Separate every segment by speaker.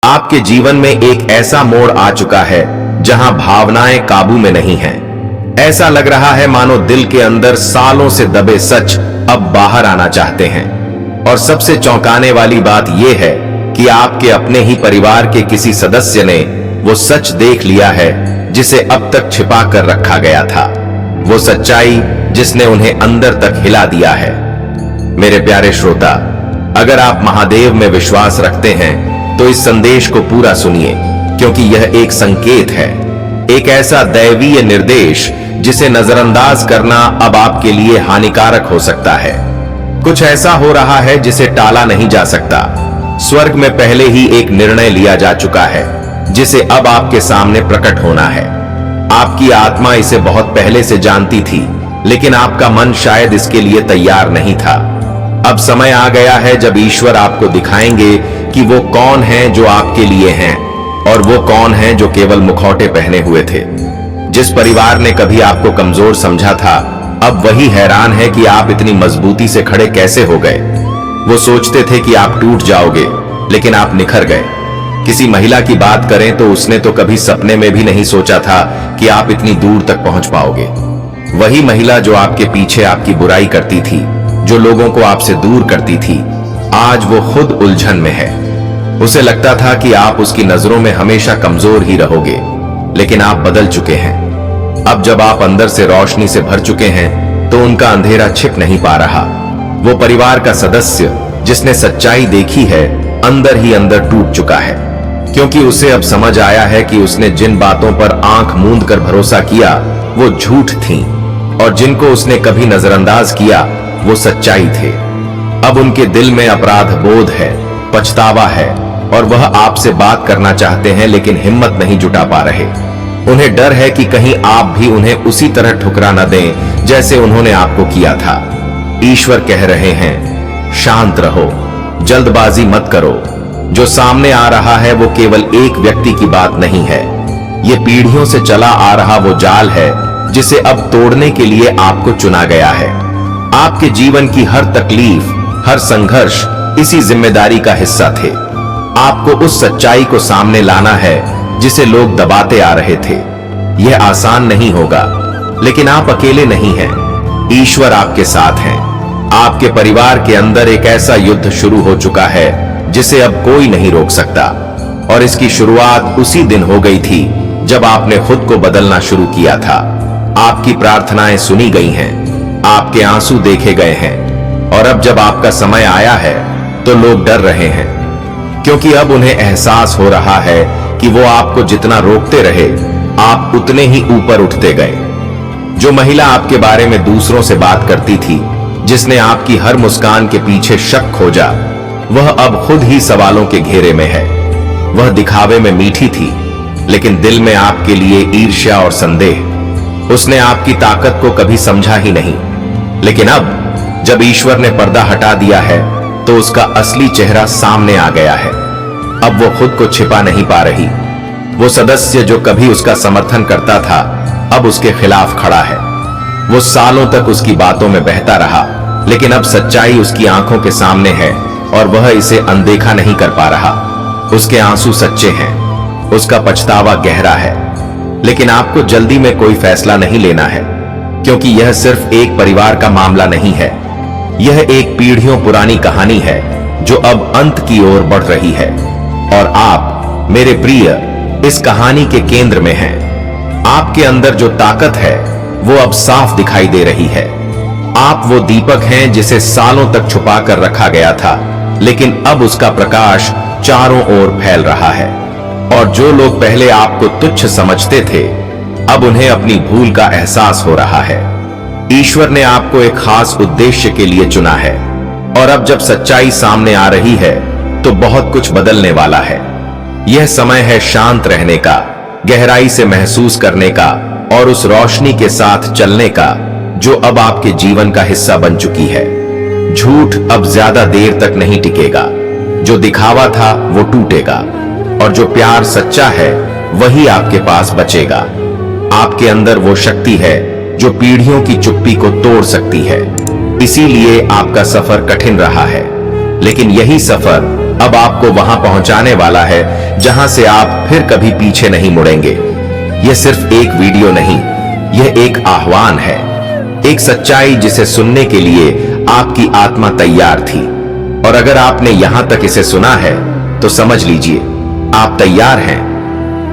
Speaker 1: आपके जीवन में एक ऐसा मोड़ आ चुका है जहां भावनाएं काबू में नहीं हैं। ऐसा लग रहा है मानो दिल के अंदर सालों से दबे सच अब बाहर आना चाहते हैं। और सबसे चौंकाने वाली बात यह है कि आपके अपने ही परिवार के किसी सदस्य ने वो सच देख लिया है जिसे अब तक छिपा कर रखा गया था। वो सच्चाई जिसने उन्हें अंदर तक हिला दिया है। मेरे प्यारे श्रोता, अगर आप महादेव में विश्वास रखते हैं तो इस संदेश को पूरा सुनिए, क्योंकि यह एक संकेत है, एक ऐसा दैवीय निर्देश जिसे नजरअंदाज करना अब आपके लिए हानिकारक हो सकता है। कुछ ऐसा हो रहा है जिसे टाला नहीं जा सकता। स्वर्ग में पहले ही एक निर्णय लिया जा चुका है जिसे अब आपके सामने प्रकट होना है। आपकी आत्मा इसे बहुत पहले से जानती थी, लेकिन आपका मन शायद इसके लिए तैयार नहीं था। अब समय आ गया है जब ईश्वर आपको दिखाएंगे कि वो कौन है जो आपके लिए हैं और वो कौन है जो केवल मुखौटे पहने हुए थे। जिस परिवार ने कभी आपको कमजोर समझा था, अब वही हैरान है कि आप इतनी मजबूती से खड़े कैसे हो गए। वो सोचते थे कि आप टूट जाओगे, लेकिन आप निखर गए। किसी महिला की बात करें तो उसने तो कभी सपने में भी नहीं सोचा था कि आप इतनी दूर तक पहुंच पाओगे। वही महिला जो आपके पीछे आपकी बुराई करती थी, जो लोगों को आपसे दूर करती थी, आज वो खुद उलझन में है। उसे लगता था कि आप उसकी नजरों में हमेशा कमजोर ही रहोगे, लेकिन आप बदल चुके हैं। अब जब आप अंदर से रोशनी से भर चुके हैं तो उनका अंधेरा छिप नहीं पा रहा। वो परिवार का सदस्य जिसने सच्चाई देखी है, अंदर ही अंदर टूट चुका है, क्योंकि उसे अब समझ आया है कि उसने जिन बातों पर आंख मूंद कर भरोसा किया वो झूठ थी, और जिनको उसने कभी नजरअंदाज किया वो सच्चाई थे। अब उनके दिल में अपराध बोध है, पछतावा है, और वह आपसे बात करना चाहते हैं लेकिन हिम्मत नहीं जुटा पा रहे। उन्हें डर है कि कहीं आप भी उन्हें उसी तरह ठुकरा न दें जैसे उन्होंने आपको किया था। ईश्वर कह रहे हैं, शांत रहो, जल्दबाजी मत करो। जो सामने आ रहा है वो केवल एक व्यक्ति की बात नहीं है। ये पीढ़ियों से चला आ रहा वो जाल है जिसे अब तोड़ने के लिए आपको चुना गया है। आपके जीवन की हर तकलीफ, हर संघर्ष इसी जिम्मेदारी का हिस्सा थे। आपको उस सच्चाई को सामने लाना है जिसे लोग दबाते आ रहे थे। यह आसान नहीं होगा, लेकिन आप अकेले नहीं हैं। ईश्वर आपके साथ हैं। आपके परिवार के अंदर एक ऐसा युद्ध शुरू हो चुका है जिसे अब कोई नहीं रोक सकता, और इसकी शुरुआत उसी दिन हो गई थी जब आपने खुद को बदलना शुरू किया था। आपकी प्रार्थनाएं सुनी गई हैं, आपके आंसू देखे गए हैं, और अब जब आपका समय आया है तो लोग डर रहे हैं, क्योंकि अब उन्हें एहसास हो रहा है कि वो आपको जितना रोकते रहे, आप उतने ही ऊपर उठते गए। जो महिला आपके बारे में दूसरों से बात करती थी, जिसने आपकी हर मुस्कान के पीछे शक खोजा, वह अब खुद ही सवालों के घेरे में है। वह दिखावे में मीठी थी, लेकिन दिल में आपके लिए ईर्ष्या और संदेह। उसने आपकी ताकत को कभी समझा ही नहीं, लेकिन अब जब ईश्वर ने पर्दा हटा दिया है तो उसका असली चेहरा सामने आ गया है। अब वो खुद को छिपा नहीं पा रही। वो सदस्य जो कभी उसका समर्थन करता था, अब उसके खिलाफ खड़ा है। वो सालों तक उसकी बातों में बहता रहा, लेकिन अब सच्चाई उसकी आंखों के सामने है और वह इसे अनदेखा नहीं कर पा रहा। उसके आंसू सच्चे हैं, उसका पछतावा गहरा है, लेकिन आपको जल्दी में कोई फैसला नहीं लेना है, क्योंकि यह सिर्फ एक परिवार का मामला नहीं है। यह एक पीढ़ियों पुरानी कहानी है जो अब अंत की ओर बढ़ रही है, और आप मेरे प्रिय इस कहानी के केंद्र में हैं। आपके अंदर जो ताकत है वो अब साफ दिखाई दे रही है। आप वो दीपक हैं जिसे सालों तक छुपा कर रखा गया था, लेकिन अब उसका प्रकाश चारों ओर फैल रहा है। और जो लोग पहले आपको तुच्छ समझते थे, अब उन्हें अपनी भूल का एहसास हो रहा है। ईश्वर ने आपको एक खास उद्देश्य के लिए चुना है, और अब जब सच्चाई सामने आ रही है तो बहुत कुछ बदलने वाला है। यह समय है शांत रहने का, गहराई से महसूस करने का, और उस रोशनी के साथ चलने का जो अब आपके जीवन का हिस्सा बन चुकी है। झूठ अब ज्यादा देर तक नहीं टिकेगा। जो दिखावा था वो टूटेगा, और जो प्यार सच्चा है वही आपके पास बचेगा। आपके अंदर वो शक्ति है जो पीढ़ियों की चुप्पी को तोड़ सकती है। इसीलिए आपका सफर कठिन रहा है, लेकिन यही सफर अब आपको वहां पहुंचाने वाला है जहां से आप फिर कभी पीछे नहीं मुड़ेंगे। यह सिर्फ एक वीडियो नहीं, यह एक आह्वान है, एक सच्चाई जिसे सुनने के लिए आपकी आत्मा तैयार थी। और अगर आपने यहां तक इसे सुना है तो समझ लीजिए आप तैयार हैं।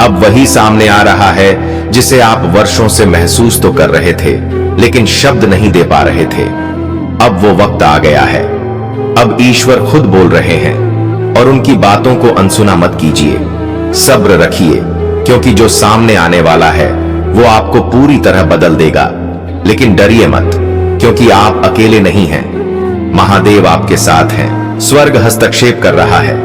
Speaker 1: अब वही सामने आ रहा है जिसे आप वर्षों से महसूस तो कर रहे थे लेकिन शब्द नहीं दे पा रहे थे। अब वो वक्त आ गया है। अब ईश्वर खुद बोल रहे हैं और उनकी बातों को अनसुना मत कीजिए। सब्र रखिए, क्योंकि जो सामने आने वाला है वो आपको पूरी तरह बदल देगा। लेकिन डरिए मत, क्योंकि आप अकेले नहीं हैं। महादेव आपके साथ हैं। स्वर्ग हस्तक्षेप कर रहा है।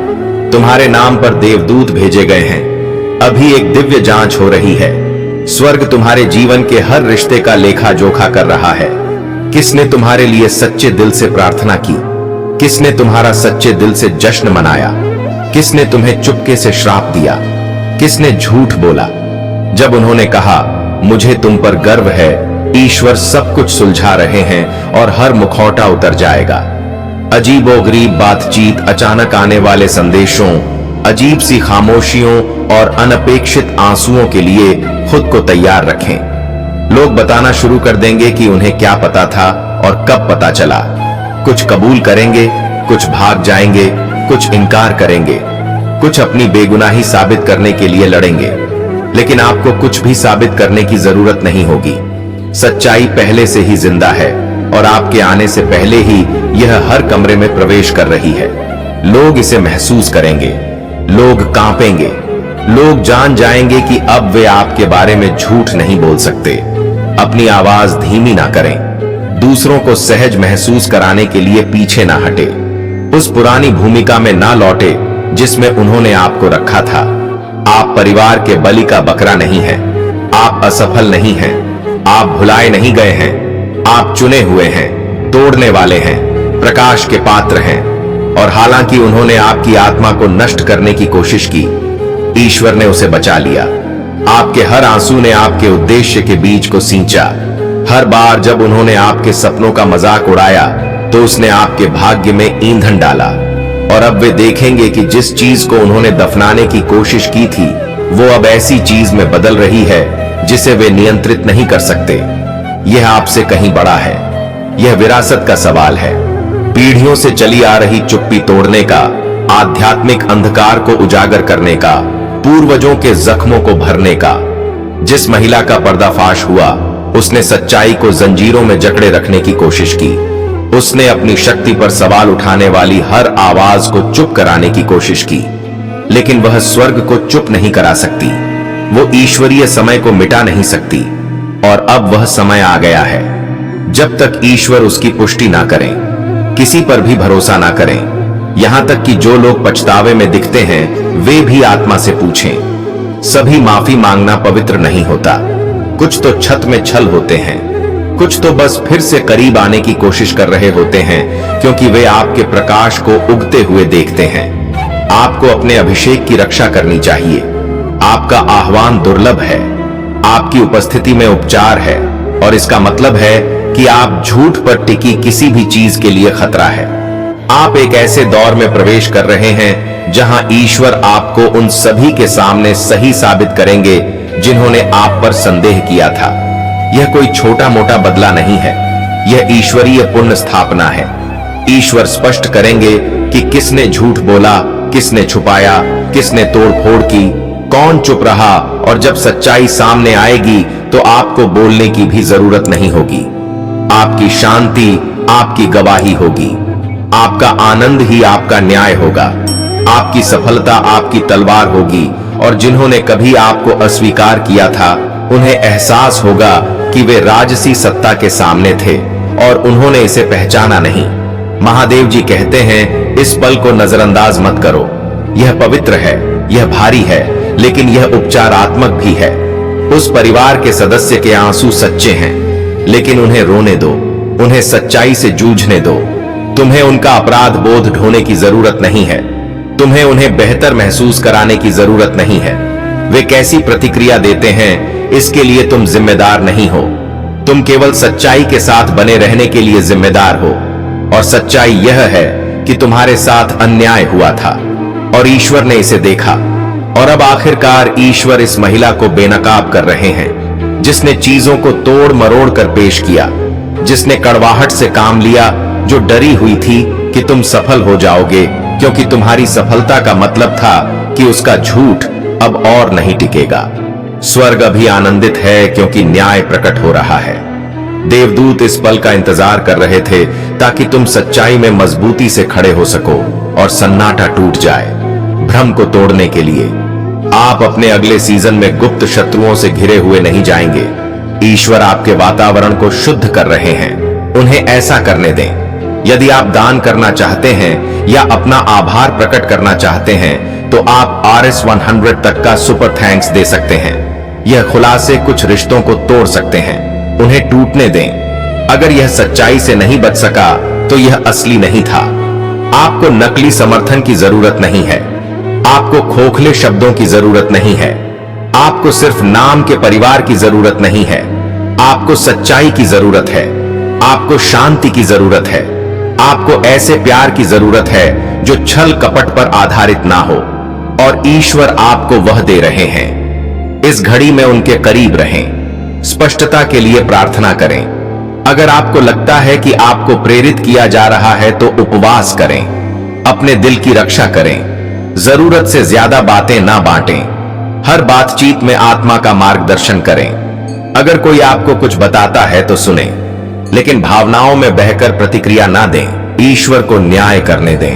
Speaker 1: तुम्हारे नाम पर देवदूत भेजे गए हैं। अभी एक दिव्य जांच हो रही है। स्वर्ग तुम्हारे जीवन के हर रिश्ते का लेखा जोखा कर रहा है। किसने तुम्हारे लिए सच्चे दिल से प्रार्थना की? किसने तुम्हारा सच्चे दिल से जश्न मनाया? किसने तुम्हें चुपके से श्राप दिया? किसने झूठ बोला? जब उन्होंने कहा मुझे तुम पर गर्व है, ईश्वर सब कुछ सुलझा रहे हैं और हर मुखौटा उतर जाएगा। अजीबोगरीब बातचीत, अचानक आने वाले संदेशों, अजीब सी खामोशियों और अनपेक्षित आंसुओं के लिए खुद को तैयार रखें। लोग बताना शुरू कर देंगे कि उन्हें क्या पता था और कब पता चला। कुछ कबूल करेंगे, कुछ भाग जाएंगे, कुछ इनकार करेंगे, कुछ अपनी बेगुनाही साबित करने के लिए लड़ेंगे। लेकिन आपको कुछ भी साबित करने की जरूरत नहीं होगी। सच्चाई पहले से ही जिंदा है और आपके आने से पहले ही यह हर कमरे में प्रवेश कर रही है। लोग इसे महसूस करेंगे, लोग कांपेंगे, लोग जान जाएंगे कि अब वे आपके बारे में झूठ नहीं बोल सकते। अपनी आवाज धीमी ना करें, दूसरों को सहज महसूस कराने के लिए पीछे ना हटे, उस पुरानी भूमिका में ना लौटे जिसमें उन्होंने आपको रखा था। आप परिवार के बलि का बकरा नहीं हैं, आप असफल नहीं हैं, आप भुलाए नहीं गए हैं, आप चुने हुए हैं, तोड़ने वाले हैं, प्रकाश के पात्र हैं। और हालांकि उन्होंने आपकी आत्मा को नष्ट करने की कोशिश की, ईश्वर ने उसे बचा लिया। आपके हर आंसू ने आपके उद्देश्य के बीज को सींचा। हर बार जब उन्होंने आपके सपनों का मजाक उड़ाया तो उसने आपके भाग्य में ईंधन डाला। और अब वे देखेंगे कि जिस चीज को उन्होंने दफनाने की कोशिश की थी वो अब ऐसी चीज में बदल रही है जिसे वे नियंत्रित नहीं कर सकते। यह आपसे कहीं बड़ा है। यह विरासत का सवाल है, पीढ़ियों से चली आ रही चुप्पी तोड़ने का, आध्यात्मिक अंधकार को उजागर करने का, पूर्वजों के जख्मों को भरने का। जिस महिला का पर्दाफाश हुआ उसने सच्चाई को जंजीरों में जकड़े रखने की कोशिश की। उसने अपनी शक्ति पर सवाल उठाने वाली हर आवाज को चुप कराने की कोशिश की, लेकिन वह स्वर्ग को चुप नहीं करा सकती। वो ईश्वरीय समय को मिटा नहीं सकती। और अब वह समय आ गया है। जब तक ईश्वर उसकी पुष्टि ना करें, किसी पर भी भरोसा ना करें। यहां तक कि जो लोग पछतावे में दिखते हैं वे भी आत्मा से पूछें। सभी माफी मांगना पवित्र नहीं होता। कुछ तो छत में छल होते हैं, कुछ तो बस फिर से करीब आने की कोशिश कर रहे होते हैं, क्योंकि वे आपके प्रकाश को उगते हुए देखते हैं। आपको अपने अभिषेक की रक्षा करनी चाहिए। आपका आह्वान दुर्लभ है, आपकी उपस्थिति में उपचार है, और इसका मतलब है कि आप झूठ पर टिकी किसी भी चीज के लिए खतरा है। आप एक ऐसे दौर में प्रवेश कर रहे हैं जहां ईश्वर आपको उन सभी के सामने सही साबित करेंगे जिन्होंने आप पर संदेह किया था। यह कोई छोटा मोटा बदला नहीं है, यह ईश्वरीय पुण्य स्थापना है। ईश्वर स्पष्ट करेंगे कि किसने झूठ बोला, किसने छुपाया, किसने तोड़फोड़ की, कौन चुप रहा। और जब सच्चाई सामने आएगी तो आपको बोलने की भी जरूरत नहीं होगी। आपकी शांति आपकी गवाही होगी, आपका आनंद ही आपका न्याय होगा, आपकी सफलता आपकी तलवार होगी। और जिन्होंने कभी आपको अस्वीकार किया था उन्हें एहसास होगा कि वे राजसी सत्ता के सामने थे और उन्होंने इसे पहचाना नहीं। महादेव जी कहते हैं इस पल को नजरअंदाज मत करो। यह पवित्र है, यह भारी है, लेकिन यह उपचारात्मक भी है। उस परिवार के सदस्य के आंसू सच्चे हैं, लेकिन उन्हें रोने दो, उन्हें सच्चाई से जूझने दो। तुम्हें उनका अपराध बोध ढोने की जरूरत नहीं है, तुम्हें उन्हें बेहतर महसूस कराने की जरूरत नहीं है। वे कैसी प्रतिक्रिया देते हैं इसके लिए तुम जिम्मेदार नहीं हो। तुम केवल सच्चाई के साथ बने रहने के लिए जिम्मेदार हो। और सच्चाई यह है कि तुम्हारे साथ अन्याय हुआ था, और ईश्वर ने इसे देखा। और अब आखिरकार ईश्वर इस महिला को बेनकाब कर रहे हैं, जिसने चीजों को तोड़ मरोड़ कर पेश किया, जिसने कड़वाहट से काम लिया, जो डरी हुई थी कि तुम सफल हो जाओगे, क्योंकि तुम्हारी सफलता का मतलब था कि उसका झूठ अब और नहीं टिकेगा। स्वर्ग अभी आनंदित है क्योंकि न्याय प्रकट हो रहा है। देवदूत इस पल का इंतजार कर रहे थे ताकि तुम सच्चाई में मजबूती से खड़े हो सको और सन्नाटा टूट जाए। भ्रम को तोड़ने के लिए आप अपने अगले सीजन में गुप्त शत्रुओं से घिरे हुए नहीं जाएंगे। ईश्वर आपके वातावरण को शुद्ध कर रहे हैं, उन्हें ऐसा करने दें। यदि आप दान करना चाहते हैं या अपना आभार प्रकट करना चाहते हैं तो आप RS100 तक का सुपर थैंक्स दे सकते हैं। यह खुलासे कुछ रिश्तों को तोड़ सकते हैं, उन्हें टूटने दें। अगर यह सच्चाई से नहीं बच सका तो यह असली नहीं था। आपको नकली समर्थन की जरूरत नहीं है, आपको खोखले शब्दों की जरूरत नहीं है, आपको सिर्फ नाम के परिवार की जरूरत नहीं है, आपको सच्चाई की जरूरत है, आपको शांति की जरूरत है, आपको ऐसे प्यार की जरूरत है जो छल कपट पर आधारित ना हो। और ईश्वर आपको वह दे रहे हैं। इस घड़ी में उनके करीब रहें, स्पष्टता के लिए प्रार्थना करें। अगर आपको लगता है कि आपको प्रेरित किया जा रहा है तो उपवास करें, अपने दिल की रक्षा करें, जरूरत से ज्यादा बातें ना बांटें, हर बातचीत में आत्मा का मार्गदर्शन करें। अगर कोई आपको कुछ बताता है तो सुने, लेकिन भावनाओं में बहकर प्रतिक्रिया ना दें। ईश्वर को न्याय करने दें।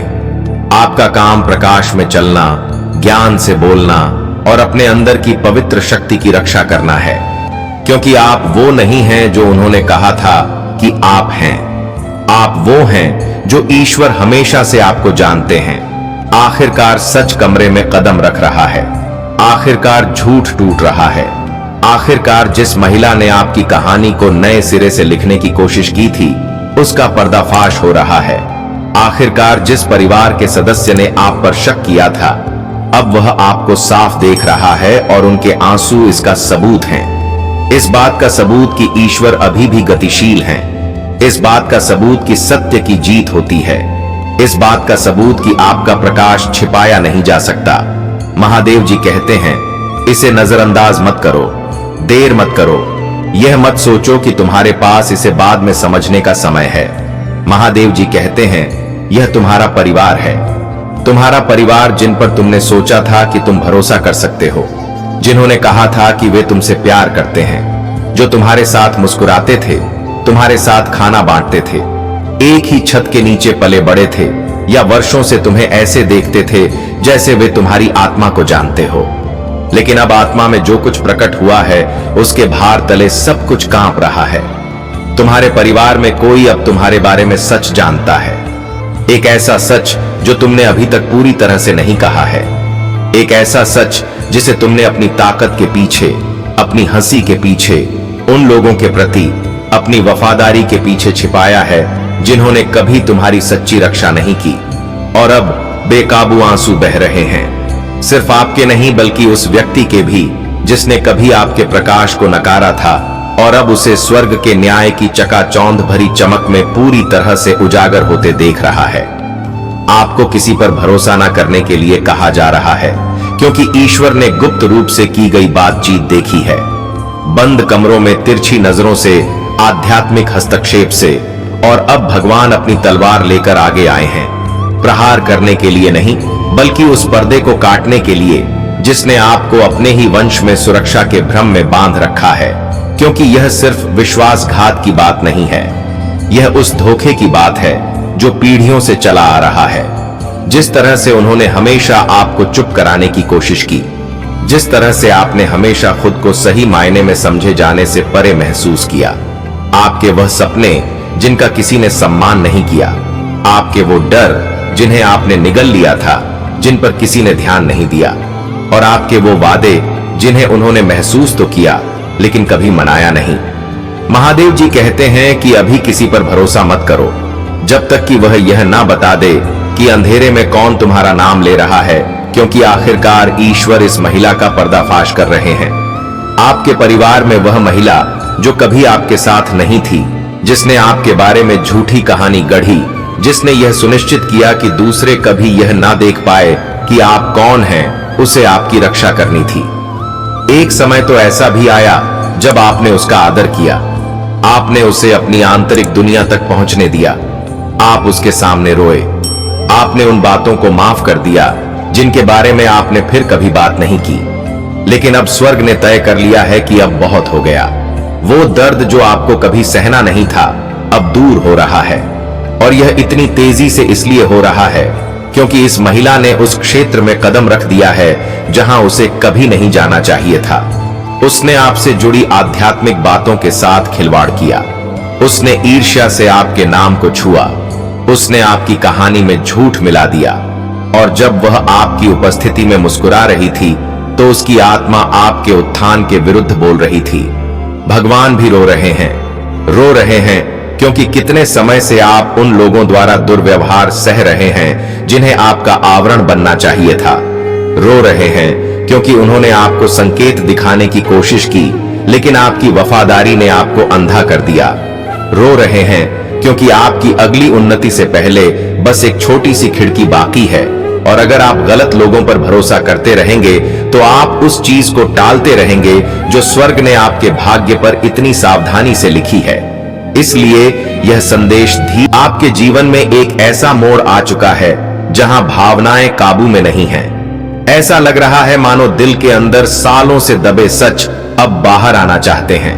Speaker 1: आपका काम प्रकाश में चलना, ज्ञान से बोलना और अपने अंदर की पवित्र शक्ति की रक्षा करना है, क्योंकि आप वो नहीं हैं जो उन्होंने कहा था कि आप हैं। आप वो हैं जो ईश्वर हमेशा से आपको जानते हैं। आखिरकार सच कमरे में कदम रख रहा है, आखिरकार झूठ टूट रहा है, आखिरकार जिस महिला ने आपकी कहानी को नए सिरे से लिखने की कोशिश की थी उसका पर्दाफाश हो रहा है। आखिरकार जिस परिवार के सदस्य ने आप पर शक किया था अब वह आपको साफ देख रहा है और उनके आंसू इसका सबूत हैं। इस बात का सबूत कि ईश्वर अभी भी गतिशील हैं। इस बात का सबूत कि सत्य की जीत होती है। इस बात का सबूत कि आपका प्रकाश छिपाया नहीं जा सकता। महादेव जी कहते हैं, इसे नजरअंदाज मत करो, देर मत करो, यह मत सोचो कि तुम्हारे पास इसे बाद में समझने का समय है। महादेव जी कहते हैं, यह तुम्हारा परिवार है, तुम्हारा परिवार जिन पर तुमने सोचा था कि तुम भरोसा कर सकते हो, जिन्होंने कहा था कि वे तुमसे प्यार करते हैं, जो तुम्हारे साथ मुस्कुराते थे, तुम्हारे साथ खाना बांटते थे, एक ही छत के नीचे पले बड़े थे या वर्षों से तुम्हें ऐसे देखते थे जैसे वे तुम्हारी आत्मा को जानते हो। लेकिन अब आत्मा में जो कुछ प्रकट हुआ है उसके भार तले सब कुछ कांप रहा है। तुम्हारे परिवार में कोई अब तुम्हारे बारे में सच जानता है, एक ऐसा सच जो तुमने अभी तक पूरी तरह से नहीं कहा है, एक ऐसा सच जिसे तुमने अपनी ताकत के पीछे, अपनी हंसी के पीछे, उन लोगों के प्रति अपनी वफादारी के पीछे छिपाया है जिन्होंने कभी तुम्हारी सच्ची रक्षा नहीं की। और अब बेकाबू आंसू बह रहे हैं, सिर्फ आपके नहीं बल्कि उस व्यक्ति के भी जिसने कभी आपके प्रकाश को नकारा था और अब उसे स्वर्ग के न्याय की चकाचौंध भरी चमक में पूरी तरह से उजागर होते देख रहा है। आपको किसी पर भरोसा न करने के लिए कहा जा रहा है, क्योंकि ईश्वर ने गुप्त रूप से की गई बातचीत देखी है, बंद कमरों में तिरछी नजरों से, आध्यात्मिक हस्तक्षेप से, और अब भगवान अपनी तलवार लेकर आगे आए हैं, प्रहार करने के लिए नहीं बल्कि उस पर्दे को काटने के लिए जिसने आपको अपने ही वंश में सुरक्षा के भ्रम में बांध रखा है। क्योंकि यह सिर्फ विश्वासघात की बात नहीं है, यह उस धोखे की बात है जो पीढ़ियों से चला आ रहा है। जिस तरह से उन्होंने हमेशा आपको चुप कराने की कोशिश की, जिस तरह से आपने हमेशा खुद को सही मायने में समझे जाने से परे महसूस किया, आपके वह सपने जिनका किसी ने सम्मान नहीं किया, आपके वो डर जिन्हें आपने निगल लिया था, जिन पर किसी ने ध्यान नहीं दिया, और आपके वो वादे जिन्हें उन्होंने महसूस तो किया लेकिन कभी मनाया नहीं। महादेव जी कहते हैं कि अभी किसी पर भरोसा मत करो जब तक कि वह यह ना बता दे कि अंधेरे में कौन तुम्हारा नाम ले रहा है, क्योंकि आखिरकार ईश्वर इस महिला का पर्दाफाश कर रहे हैं। आपके परिवार में वह महिला जो कभी आपके साथ नहीं थी, जिसने आपके बारे में झूठी कहानी गढ़ी, जिसने यह सुनिश्चित किया कि दूसरे कभी यह ना देख पाए कि आप कौन हैं, उसे आपकी रक्षा करनी थी। एक समय तो ऐसा भी आया जब आपने उसका आदर किया। आपने उसे अपनी आंतरिक दुनिया तक पहुंचने दिया। आप उसके सामने रोए। आपने उन बातों को माफ कर दिया जिनके बारे में आपने फिर कभी बात नहीं की। लेकिन अब स्वर्ग ने तय कर लिया है कि अब बहुत हो गया। वो दर्द जो आपको कभी सहना नहीं था अब दूर हो रहा है, और यह इतनी तेजी से इसलिए हो रहा है क्योंकि इस महिला ने उस क्षेत्र में कदम रख दिया है जहां उसे कभी नहीं जाना चाहिए था। उसने आपसे जुड़ी आध्यात्मिक बातों के साथ खिलवाड़ किया। उसने ईर्ष्या से आपके नाम को छुआ। उसने आपकी कहानी में झूठ मिला दिया, और जब वह आपकी उपस्थिति में मुस्कुरा रही थी तो उसकी आत्मा आपके उत्थान के विरुद्ध बोल रही थी। भगवान भी रो रहे हैं क्योंकि कितने समय से आप उन लोगों द्वारा दुर्व्यवहार सह रहे हैं जिन्हें आपका आवरण बनना चाहिए था। रो रहे हैं क्योंकि उन्होंने आपको संकेत दिखाने की कोशिश की, लेकिन आपकी वफादारी ने आपको अंधा कर दिया। रो रहे हैं क्योंकि आपकी अगली उन्नति से पहले बस एक छोटी सी खिड़की बाकी है, और अगर आप गलत लोगों पर भरोसा करते रहेंगे तो आप उस चीज को टालते रहेंगे जो स्वर्ग ने आपके भाग्य पर इतनी सावधानी से लिखी है। इसलिए यह संदेश आपके जीवन में एक ऐसा मोड़ आ चुका है जहां भावनाएं काबू में नहीं हैं। ऐसा लग रहा है मानो दिल के अंदर सालों से दबे सच अब बाहर आना चाहते हैं।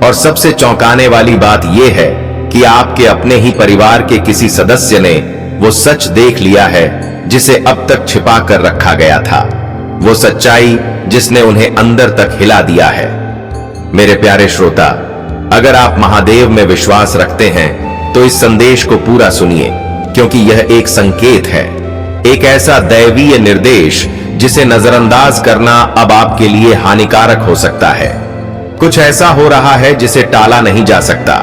Speaker 1: और सबसे चौंकाने वाली बात यह है कि आपके अपने ही परिवार के किसी सदस्य ने वो सच देख लिया है जिसे अब तक छिपा कर रखा गया था। वो सच्चाई जिसने उन्हें अंदर तक हिला दिया है। मेरे प्यारे श्रोता, अगर आप महादेव में विश्वास रखते हैं तो इस संदेश को पूरा सुनिए, क्योंकि यह एक संकेत है, एक ऐसा दैवीय निर्देश जिसे नजरअंदाज करना अब आपके लिए हानिकारक हो सकता है। कुछ ऐसा हो रहा है जिसे टाला नहीं जा सकता।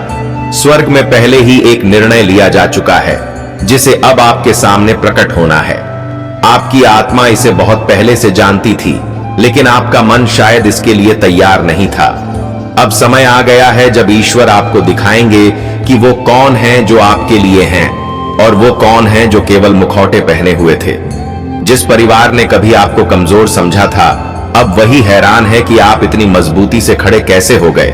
Speaker 1: स्वर्ग में पहले ही एक निर्णय लिया जा चुका है जिसे अब आपके सामने प्रकट होना है। आपकी आत्मा इसे बहुत पहले से जानती थी, लेकिन आपका मन शायद इसके लिए तैयार नहीं था। अब समय आ गया है जब ईश्वर आपको दिखाएंगे कि वो कौन हैं जो आपके लिए हैं, और वो कौन हैं जो केवल मुखौटे पहने हुए थे। जिस परिवार ने कभी आपको कमजोर समझा था, अब वही हैरान है कि आप इतनी मजबूती से खड़े कैसे हो गए।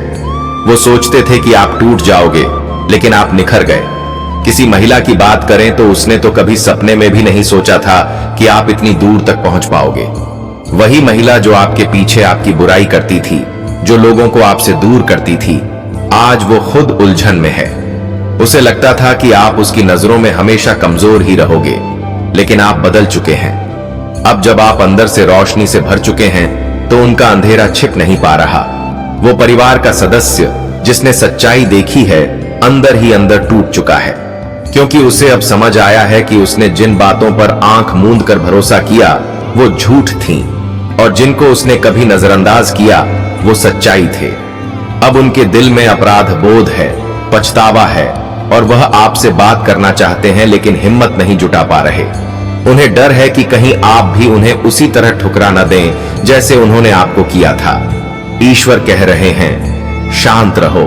Speaker 1: वो सोचते थे कि आप टूट जाओगे, लेकिन आप निखर गए। किसी महिला की बात करें तो उसने तो कभी सपने में भी नहीं सोचा था कि आप इतनी दूर तक पहुंच पाओगे। वही महिला जो आपके पीछे आपकी बुराई करती थी, जो लोगों को आपसे दूर करती थी, आज वो खुद उलझन में है। उसे लगता था कि आप उसकी नजरों में हमेशा कमजोर ही रहोगे, लेकिन आप बदल चुके हैं। अब जब आप अंदर से रोशनी से भर चुके हैं तो उनका अंधेरा छिप नहीं पा रहा। वो परिवार का सदस्य जिसने सच्चाई देखी है, अंदर ही अंदर टूट चुका है, क्योंकि उसे अब समझ आया है कि उसने जिन बातों पर आंख मूंद कर भरोसा किया वो झूठ थीं, और जिनको उसने कभी नजरअंदाज किया वो सच्चाई थे। अब उनके दिल में अपराध बोध है, पछतावा है, और वह आपसे बात करना चाहते हैं लेकिन हिम्मत नहीं जुटा पा रहे। उन्हें डर है कि कहीं आप भी उन्हें उसी तरह ठुकरा न दें जैसे उन्होंने आपको किया था। ईश्वर कह रहे हैं, शांत रहो,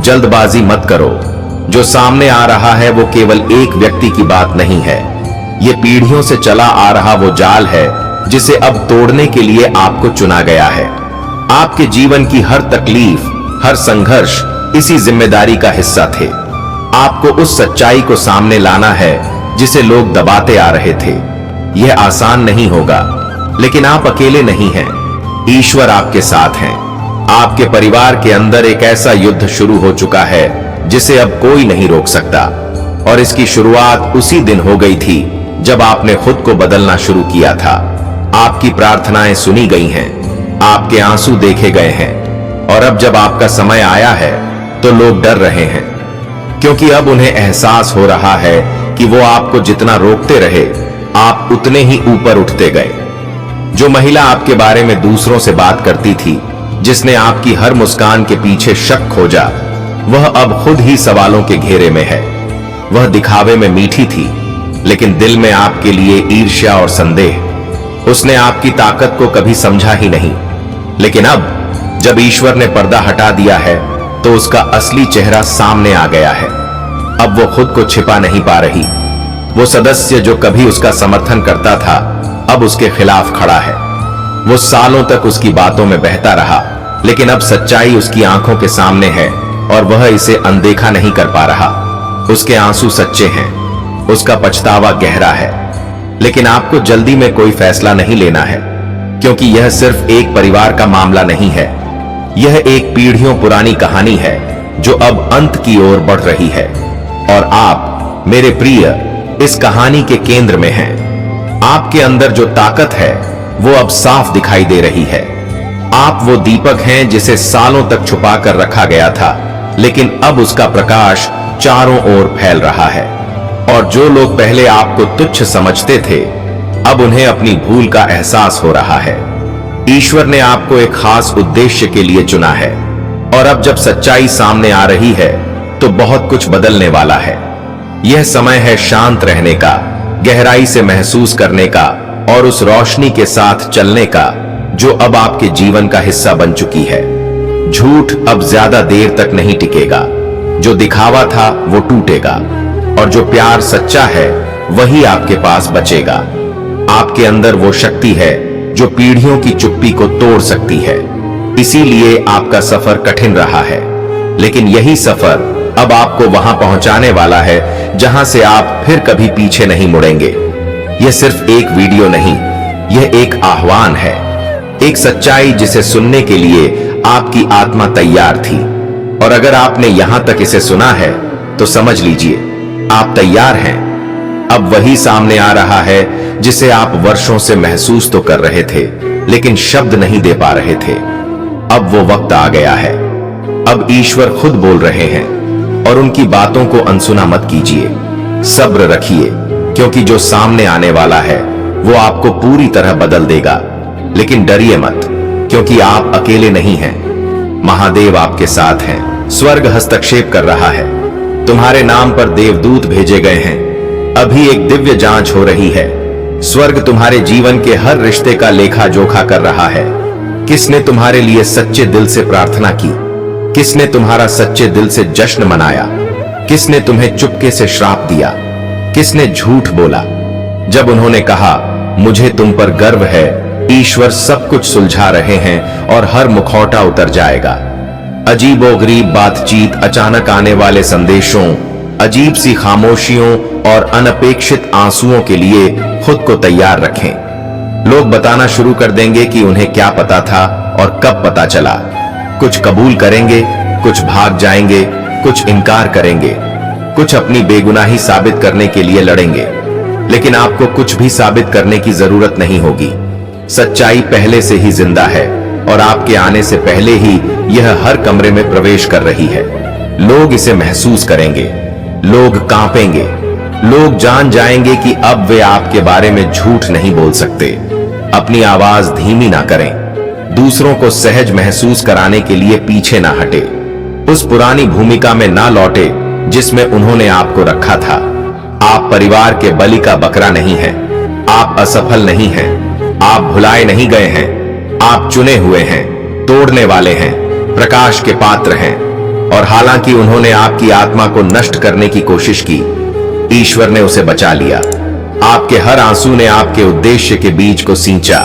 Speaker 1: जल्दबाजी मत करो। जो सामने आ रहा है वो केवल एक व्यक्ति की बात नहीं है, ये पीढ़ियों से चला आ रहा वो जाल है जिसे अब तोड़ने के लिए आपको चुना गया है। आपके जीवन की हर तकलीफ, हर संघर्ष इसी जिम्मेदारी का हिस्सा थे। आपको उस सच्चाई को सामने लाना है जिसे लोग दबाते आ रहे थे। यह आसान नहीं होगा, लेकिन आप अकेले नहीं हैं। ईश्वर आपके साथ हैं। आपके परिवार के अंदर एक ऐसा युद्ध शुरू हो चुका है जिसे अब कोई नहीं रोक सकता, और इसकी शुरुआत उसी दिन हो गई थी जब आपने खुद को बदलना शुरू किया था। आपकी प्रार्थनाएं सुनी गई हैं, आपके आंसू देखे गए हैं, और अब जब आपका समय आया है तो लोग डर रहे हैं, क्योंकि अब उन्हें एहसास हो रहा है कि वो आपको जितना रोकते रहे आप उतने ही ऊपर उठते गए। जो महिला आपके बारे में दूसरों से बात करती थी, जिसने आपकी हर मुस्कान के पीछे शक खोजा, वह अब खुद ही सवालों के घेरे में है। वह दिखावे में मीठी थी, लेकिन दिल में आपके लिए ईर्ष्या और संदेह। उसने आपकी ताकत को कभी समझा ही नहीं, लेकिन अब जब ईश्वर ने पर्दा हटा दिया है तो उसका असली चेहरा सामने आ गया है। अब वो खुद को छिपा नहीं पा रही। वो सदस्य जो कभी उसका समर्थन करता था, अब उसके खिलाफ खड़ा है। वो सालों तक उसकी बातों में बहता रहा, लेकिन अब सच्चाई उसकी आंखों के सामने है और वह इसे अनदेखा नहीं कर पा रहा। उसके आंसू सच्चे हैं, उसका पछतावा गहरा है, लेकिन आपको जल्दी में कोई फैसला नहीं लेना है, क्योंकि यह सिर्फ एक परिवार का मामला नहीं है। यह एक पीढ़ियों पुरानी कहानी है जो अब अंत की ओर बढ़ रही है, और आप मेरे प्रिय इस कहानी के केंद्र में हैं। आपके अंदर जो ताकत है वो अब साफ दिखाई दे रही है। आप वो दीपक हैं जिसे सालों तक छुपा कर रखा गया था, लेकिन अब उसका प्रकाश चारों ओर फैल रहा है। और जो लोग पहले आपको तुच्छ समझते थे, अब उन्हें अपनी भूल का एहसास हो रहा है। ईश्वर ने आपको एक खास उद्देश्य के लिए चुना है, और अब जब सच्चाई सामने आ रही है तो बहुत कुछ बदलने वाला है। यह समय है शांत रहने का, गहराई से महसूस करने का, और उस रोशनी के साथ चलने का जो अब आपके जीवन का हिस्सा बन चुकी है। झूठ अब ज्यादा देर तक नहीं टिकेगा। जो दिखावा था वो टूटेगा, और जो प्यार सच्चा है वही आपके पास बचेगा। आपके अंदर वो शक्ति है जो पीढ़ियों की चुप्पी को तोड़ सकती है। इसीलिए आपका सफर कठिन रहा है, लेकिन यही सफर अब आपको वहां पहुंचाने वाला है जहां से आप फिर कभी पीछे नहीं मुड़ेंगे। यह सिर्फ एक वीडियो नहीं, यह एक आह्वान है, एक सच्चाई जिसे सुनने के लिए आपकी आत्मा तैयार थी। और अगर आपने यहां तक इसे सुना है तो समझ लीजिए आप तैयार हैं। अब वही सामने आ रहा है जिसे आप वर्षों से महसूस तो कर रहे थे, लेकिन शब्द नहीं दे पा रहे थे। अब वो वक्त आ गया है। अब ईश्वर खुद बोल रहे हैं, और उनकी बातों को अनसुना मत कीजिए। सब्र रखिए, क्योंकि जो सामने आने वाला है वो आपको पूरी तरह बदल देगा। लेकिन डरिए मत, क्योंकि आप अकेले नहीं हैं। महादेव आपके साथ हैं। स्वर्ग हस्तक्षेप कर रहा है। तुम्हारे नाम पर देवदूत भेजे गए हैं। अभी एक दिव्य जांच हो रही है। स्वर्ग तुम्हारे जीवन के हर रिश्ते का लेखा जोखा कर रहा है। किसने तुम्हारे लिए सच्चे दिल से प्रार्थना की? किसने तुम्हारा सच्चे दिल से जश्न मनाया? किसने तुम्हें चुपके से श्राप दिया? किसने झूठ बोला? जब उन्होंने कहा मुझे तुम पर गर्व है, ईश्वर सब कुछ सुलझा रहे हैं और हर मुखौटा उतर जाएगा। अजीबोगरीब बातचीत, अचानक आने वाले संदेशों, अजीब सी खामोशियों और अनपेक्षित आंसुओं के लिए खुद को तैयार रखें। लोग बताना शुरू कर देंगे कि उन्हें क्या पता था और कब पता चला। कुछ कबूल करेंगे, कुछ भाग जाएंगे, कुछ इनकार करेंगे, कुछ अपनी बेगुनाही साबित करने के लिए लड़ेंगे। लेकिन आपको कुछ भी साबित करने की जरूरत नहीं होगी। सच्चाई पहले से ही जिंदा है, और आपके आने से पहले ही यह हर कमरे में प्रवेश कर रही है। लोग इसे महसूस करेंगे, लोग कांपेंगे, लोग जान जाएंगे कि अब वे आपके बारे में झूठ नहीं बोल सकते। अपनी आवाज धीमी ना करें। दूसरों को सहज महसूस कराने के लिए पीछे ना हटे। उस पुरानी भूमिका में ना लौटे जिसमें उन्होंने आपको रखा था। आप परिवार के बलि का बकरा नहीं हैं। आप असफल नहीं हैं। आप भुलाए नहीं गए हैं। आप चुने हुए हैं, तोड़ने वाले हैं, प्रकाश के पात्र हैं। और हालांकि उन्होंने आपकी आत्मा को नष्ट करने की कोशिश की, ईश्वर ने उसे बचा लिया। आपके हर आंसू ने आपके उद्देश्य के बीज को सींचा।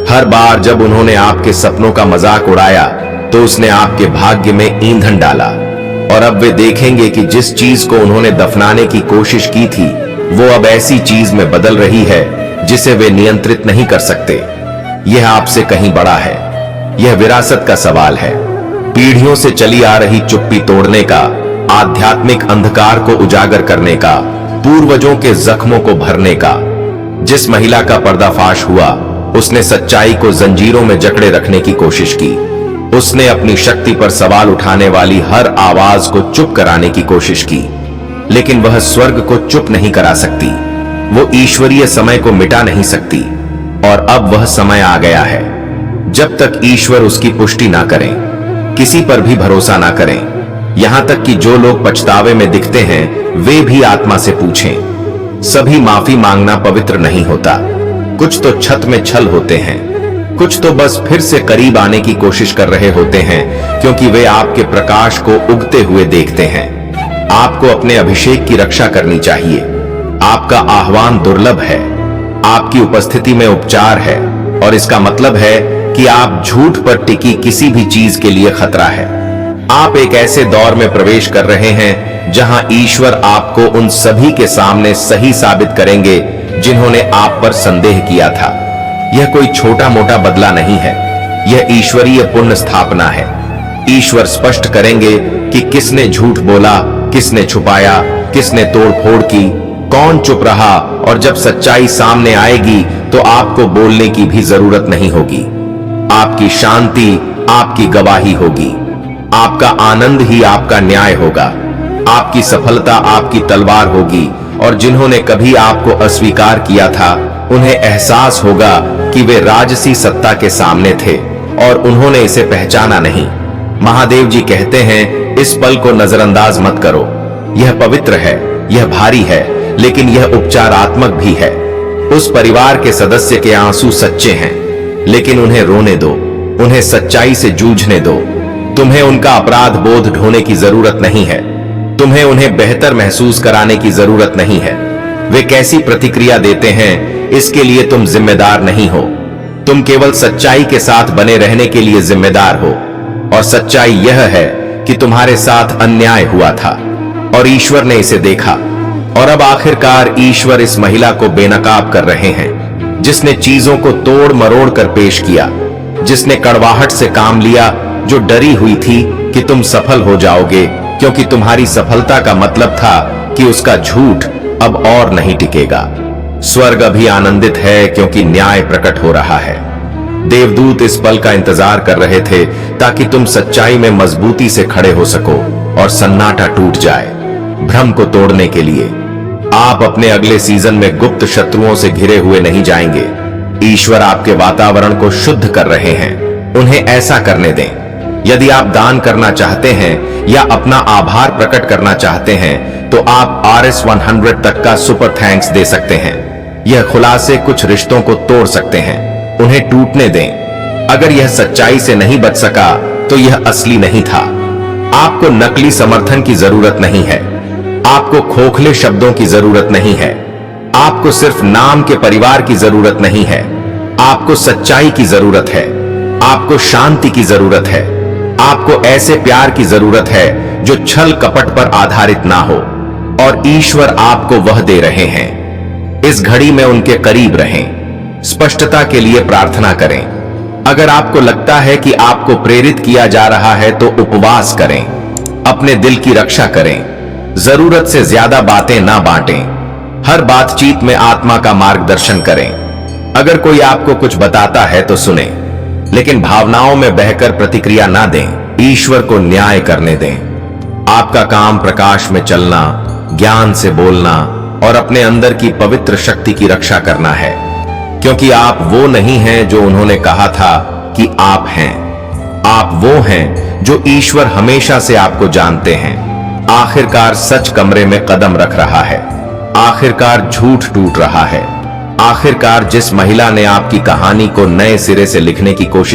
Speaker 1: हर बार जब उन्होंने आपके सपनों का मजाक उड़ाया तो उसने आपके भाग्य में ईंधन डाला। और अब वे देखेंगे कि जिस चीज को उन्होंने दफनाने की कोशिश की थी वो अब ऐसी चीज में बदल रही है जिसे वे नियंत्रित नहीं कर सकते। यह आपसे कहीं बड़ा है। यह विरासत का सवाल है। पीढ़ियों से चली आ रही चुप्पी तोड़ने का, आध्यात्मिक अंधकार को उजागर करने का, पूर्वजों के जख्मों को भरने का। जिस महिला का पर्दाफाश हुआ उसने सच्चाई को जंजीरों में जकड़े रखने की कोशिश की। उसने अपनी शक्ति पर सवाल उठाने वाली हर आवाज को चुप कराने की कोशिश की, लेकिन वह स्वर्ग को चुप नहीं करा सकती। वो ईश्वरीय समय को मिटा नहीं सकती। और अब वह समय आ गया है। जब तक ईश्वर उसकी पुष्टि ना करें, किसी पर भी भरोसा ना करें। यहां तक कि जो लोग पछतावे में दिखते हैं वे भी आत्मा से पूछें। सभी माफी मांगना पवित्र नहीं होता। कुछ तो छत में छल होते हैं, कुछ तो बस फिर से करीब आने की कोशिश कर रहे होते हैं, क्योंकि वे आपके प्रकाश को उगते हुए देखते हैं। आपको अपने अभिषेक की रक्षा करनी चाहिए। आपका आह्वान दुर्लभ है। आपकी उपस्थिति में उपचार है और इसका मतलब है कि आप झूठ पर टिकी किसी भी चीज के लिए खतरा है। आप एक ऐसे दौर में प्रवेश कर रहे हैं जहां ईश्वर आपको उन सभी के सामने सही साबित करेंगे जिन्होंने आप पर संदेह किया था। यह कोई छोटा मोटा बदला नहीं है, यह ईश्वरीय पुण्य स्थापना है। ईश्वर स्पष्ट करेंगे कि किसने झूठ बोला, किसने छुपाया, किसने तोड़फोड़ की, कौन चुप रहा, और जब सच्चाई सामने आएगी तो आपको बोलने की भी जरूरत नहीं होगी। आपकी शांति आपकी गवाही होगी, आपका आनंद ही आपका न्याय होगा, आपकी सफलता आपकी तलवार होगी, और जिन्होंने कभी आपको अस्वीकार किया था उन्हें एहसास होगा कि वे राजसी सत्ता के सामने थे और उन्होंने इसे पहचाना नहीं। महादेव जी कहते हैं, इस पल को नजरअंदाज मत करो। यह पवित्र है, यह भारी है, लेकिन यह उपचारात्मक भी है। उस परिवार के सदस्य के आंसू सच्चे हैं, लेकिन उन्हें रोने दो, उन्हें सच्चाई से जूझने दो। तुम्हें उनका अपराध बोध ढोने की जरूरत नहीं है, तुम्हें उन्हें बेहतर महसूस कराने की जरूरत नहीं है। वे कैसी प्रतिक्रिया देते हैं इसके लिए तुम जिम्मेदार नहीं हो। तुम केवल सच्चाई के साथ बने रहने के लिए जिम्मेदार हो, और सच्चाई यह है कि तुम्हारे साथ अन्याय हुआ था और ईश्वर ने इसे देखा। और अब आखिरकार ईश्वर इस महिला को बेनकाब कर रहे हैं, जिसने चीजों को तोड़ मरोड़ कर पेश किया, जिसने कड़वाहट से काम लिया, जो डरी हुई थी कि तुम सफल हो जाओगे, क्योंकि तुम्हारी सफलता का मतलब था कि उसका झूठ अब और नहीं टिकेगा। स्वर्ग अभी आनंदित है क्योंकि न्याय प्रकट हो रहा है। देवदूत इस पल का इंतजार कर रहे थे ताकि तुम सच्चाई में मजबूती से खड़े हो सको और सन्नाटा टूट जाए। भ्रम को तोड़ने के लिए आप अपने अगले सीजन में गुप्त शत्रुओं से घिरे हुए नहीं जाएंगे। ईश्वर आपके वातावरण को शुद्ध कर रहे हैं, उन्हें ऐसा करने दें। यदि आप दान करना चाहते हैं या अपना आभार प्रकट करना चाहते हैं तो आप RS100 तक का सुपर थैंक्स दे सकते हैं। यह खुलासे कुछ रिश्तों को तोड़ सकते हैं, उन्हें टूटने दें। अगर यह सच्चाई से नहीं बच सका तो यह असली नहीं था। आपको नकली समर्थन की जरूरत नहीं है, आपको खोखले शब्दों की जरूरत नहीं है, आपको सिर्फ नाम के परिवार की जरूरत नहीं है, आपको सच्चाई की जरूरत है, आपको शांति की जरूरत है, आपको ऐसे प्यार की जरूरत है जो छल कपट पर आधारित ना हो, और ईश्वर आपको वह दे रहे हैं। इस घड़ी में उनके करीब रहें, स्पष्टता के लिए प्रार्थना करें। अगर आपको लगता है कि आपको प्रेरित किया जा रहा है तो उपवास करें, अपने दिल की रक्षा करें, जरूरत से ज्यादा बातें ना बांटें, हर बातचीत में आत्मा का मार्गदर्शन करें। अगर कोई आपको कुछ बताता है तो सुने, लेकिन भावनाओं में बहकर प्रतिक्रिया ना दें। ईश्वर को न्याय करने दें। आपका काम प्रकाश में चलना, ज्ञान से बोलना और अपने अंदर की पवित्र शक्ति की रक्षा करना है, क्योंकि आप वो नहीं हैं जो उन्होंने कहा था कि आप हैं। आप वो हैं जो ईश्वर हमेशा से आपको जानते हैं। आखिरकार सच कमरे में कदम रख रहा है, आखिरकार झूठ टूट रहा है, आखिरकार जिस महिला ने आपकी कहानी को नए सिरे से लिखने की कोशिश